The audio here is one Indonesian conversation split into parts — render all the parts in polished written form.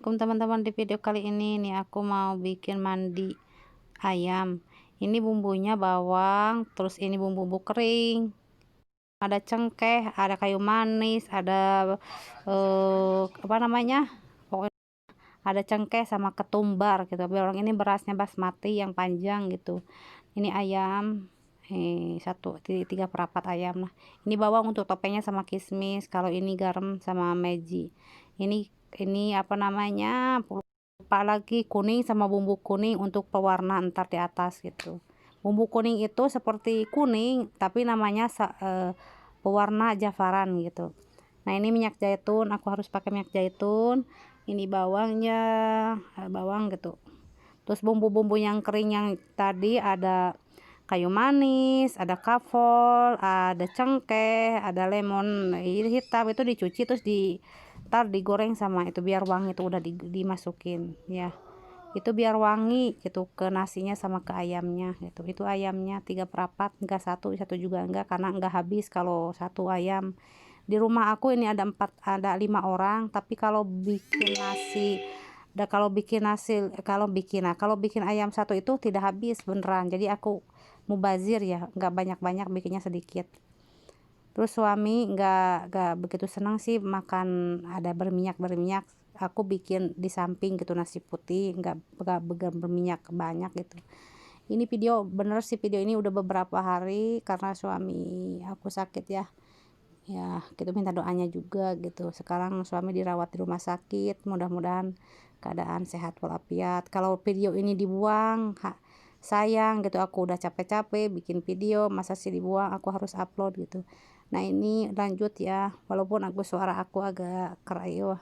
Assalamualaikum teman-teman. Di video kali ini nih aku mau bikin mandi ayam. Ini bumbunya bawang, terus ini bumbu kering, ada cengkeh, ada kayu manis, ada apa namanya, pokoknya ada cengkeh sama ketumbar gitu. Biar orang ini berasnya basmati yang panjang gitu. Ini ayam, tiga perapat ayam lah. Ini bawang untuk topengnya sama kismis. Kalau ini garam sama meji. Ini apa namanya, lupa lagi, kuning sama bumbu kuning untuk pewarna ntar di atas gitu. Bumbu kuning itu seperti kuning tapi namanya pewarna jafaran gitu. Nah ini minyak zaitun, aku harus pakai minyak zaitun. Ini bawangnya, bawang gitu. Terus bumbu-bumbu yang kering yang tadi ada kayu manis, ada kafol, ada cengkeh, ada lemon hitam, itu dicuci terus ntar digoreng sama itu biar wangi, itu udah dimasukin ya, itu biar wangi gitu ke nasinya sama ke ayamnya gitu. Itu ayamnya 3 perapat, enggak satu juga enggak, karena enggak habis kalau satu ayam. Di rumah aku ini ada 5 orang, tapi kalau bikin nasi kalau bikin ayam satu itu tidak habis beneran. Jadi aku mubazir ya, nggak banyak-banyak, bikinnya sedikit. Terus suami nggak begitu senang sih makan ada berminyak. Aku bikin di samping gitu nasi putih, nggak berminyak banyak gitu. Ini video bener sih, video ini udah beberapa hari karena suami aku sakit ya. Ya kita minta doanya juga gitu. Sekarang suami dirawat di rumah sakit, mudah-mudahan keadaan sehat walafiat. Kalau video ini dibuang, sayang gitu, aku udah capek-capek bikin video, masa sih dibuang, aku harus upload gitu. Nah ini lanjut ya, walaupun suara aku agak kerayu,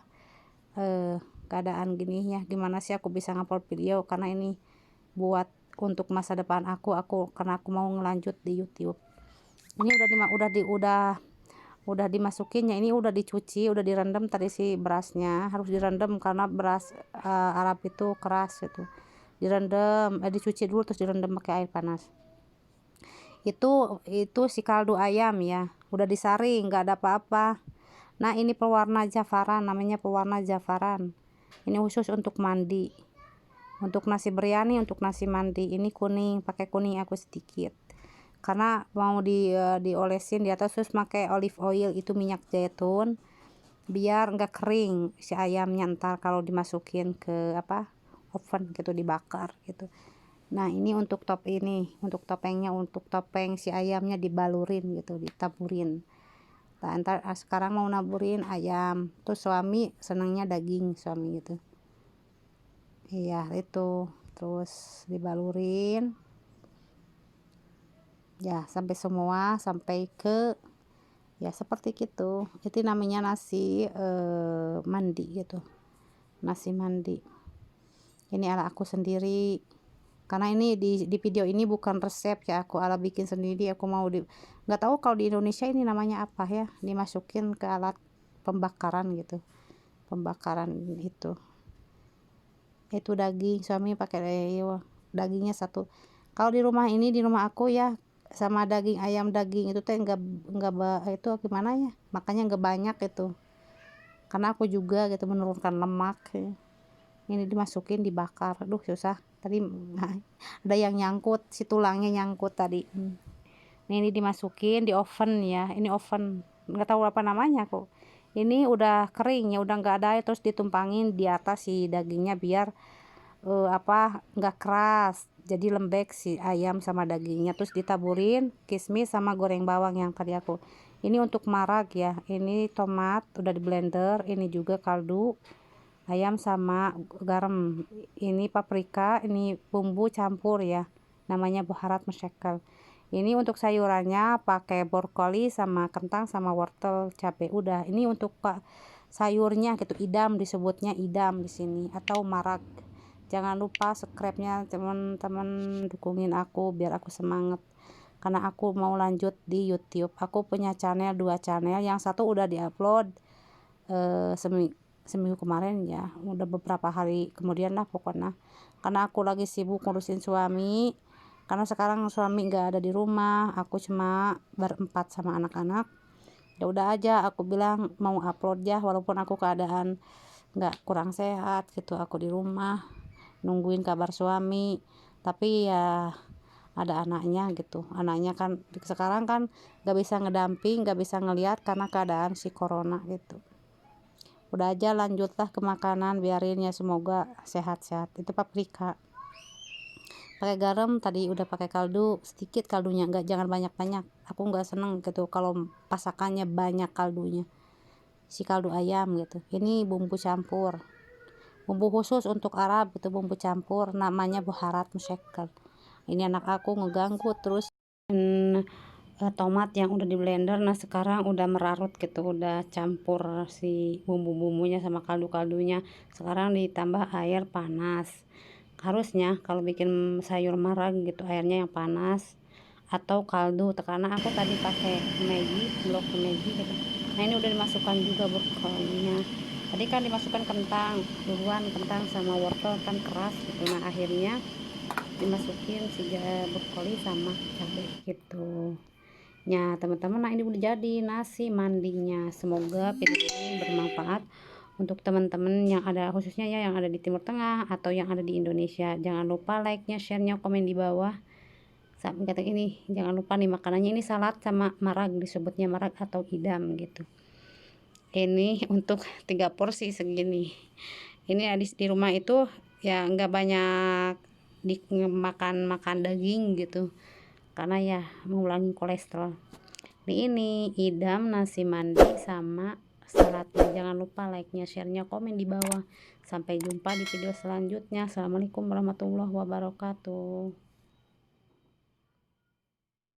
keadaan gini ya, gimana sih aku bisa ngupload video, karena ini buat untuk masa depan karena aku mau ngelanjut di YouTube. Ini udah dimasukinnya, ini udah dicuci, udah direndam tadi si berasnya, harus direndam karena beras Arab itu keras gitu. Direndam, dicuci dulu terus direndam pakai air panas. Itu si kaldu ayam ya, udah disaring, nggak ada apa-apa. Nah ini pewarna jafaran, namanya pewarna jafaran. Ini khusus untuk mandi, untuk nasi biryani, untuk nasi mandi. Ini kuning, pakai kuning aku sedikit karena mau diolesin di atas, terus pakai olive oil, itu minyak zaitun, biar enggak kering si ayamnya ntar kalau dimasukin ke oven gitu, dibakar gitu. Nah ini untuk topengnya, untuk topeng si ayamnya dibalurin gitu, ditaburin. Nah ntar sekarang mau naburin ayam, terus suami senangnya daging suami gitu, iya itu. Terus dibalurin ya sampai semua, sampai ke ya seperti gitu. Itu namanya nasi mandi gitu, nasi mandi. Ini ala aku sendiri, karena ini di video ini bukan resep ya, aku ala bikin sendiri. Aku mau nggak tahu kalau di Indonesia ini namanya apa ya, dimasukin ke alat pembakaran gitu, pembakaran itu daging. Suami pakai dagingnya satu. Kalau di rumah aku ya, sama daging ayam, daging itu teh enggak itu gimana ya, makanya enggak banyak itu, karena aku juga gitu menurunkan lemak ya. Ini dimasukin, dibakar, aduh susah tadi. Ada yang nyangkut, si tulangnya nyangkut tadi. Ini dimasukin di oven ya, ini oven nggak tahu apa namanya kok. Ini udah kering ya, udah nggak ada, terus ditumpangin di atas si dagingnya biar nggak keras, jadi lembek si ayam sama dagingnya. Terus ditaburin kismis sama goreng bawang yang tadi aku. Ini untuk marak ya, ini tomat udah di blender, ini juga kaldu ayam sama garam, ini paprika, ini bumbu campur ya, namanya baharat musyakkal. Ini untuk sayurannya pakai brokoli sama kentang sama wortel, cabai, udah. Ini untuk sayurnya gitu, idam disebutnya, idam di sini atau marak. Jangan lupa subscribe-nya teman-teman, dukungin aku biar aku semangat, karena aku mau lanjut di YouTube. Aku punya channel, 2 channel, yang satu udah diupload seminggu kemarin ya, udah beberapa hari kemudian lah pokoknya, karena aku lagi sibuk ngurusin suami. Karena sekarang suami nggak ada di rumah, aku cuma berempat sama anak-anak. Ya udah aja aku bilang mau upload ya, walaupun aku keadaan nggak kurang sehat gitu, aku di rumah nungguin kabar suami. Tapi ya ada anaknya gitu, anaknya kan sekarang kan nggak bisa ngedamping, nggak bisa ngelihat karena keadaan si corona gitu. Udah aja lanjutlah ke makanan, biarin ya, semoga sehat-sehat. Itu paprika pakai garam, tadi udah pakai kaldu sedikit, kaldunya nggak, jangan banyak-banyak, aku nggak seneng gitu kalau pasakannya banyak kaldunya, si kaldu ayam gitu. Ini bumbu campur, bumbu khusus untuk Arab itu, bumbu campur namanya buharat musyakkal. Ini anak aku ngeganggu terus. Tomat yang udah di blender, nah sekarang udah merarut gitu, udah campur si bumbu-bumbunya sama kaldu-kaldunya. Sekarang ditambah air panas. Harusnya kalau bikin sayur marag gitu airnya yang panas atau kaldu, karena aku tadi pakai Maggi, blok Maggi gitu. Nah ini udah dimasukkan juga brokolinya. Tadi kan dimasukkan kentang duluan, kentang sama wortel kan keras gitu. Nah akhirnya dimasukin si brokoli sama cabai gitu ya teman-teman. Nah ini udah jadi nasi mandinya. Semoga video ini bermanfaat untuk teman-teman yang ada, khususnya ya yang ada di Timur Tengah atau yang ada di Indonesia. Jangan lupa like-nya, share-nya, komen di bawah. Sampai kata ini jangan lupa nih makanannya, ini salad sama marag, disebutnya marag atau idam gitu. Ini untuk 3 porsi segini. Ini di rumah itu ya nggak banyak makan daging gitu, karena ya mengurangi kolesterol. Ini idam, nasi mandi sama saladnya. Jangan lupa like-nya, share-nya, komen di bawah. Sampai jumpa di video selanjutnya. Assalamualaikum warahmatullahi wabarakatuh.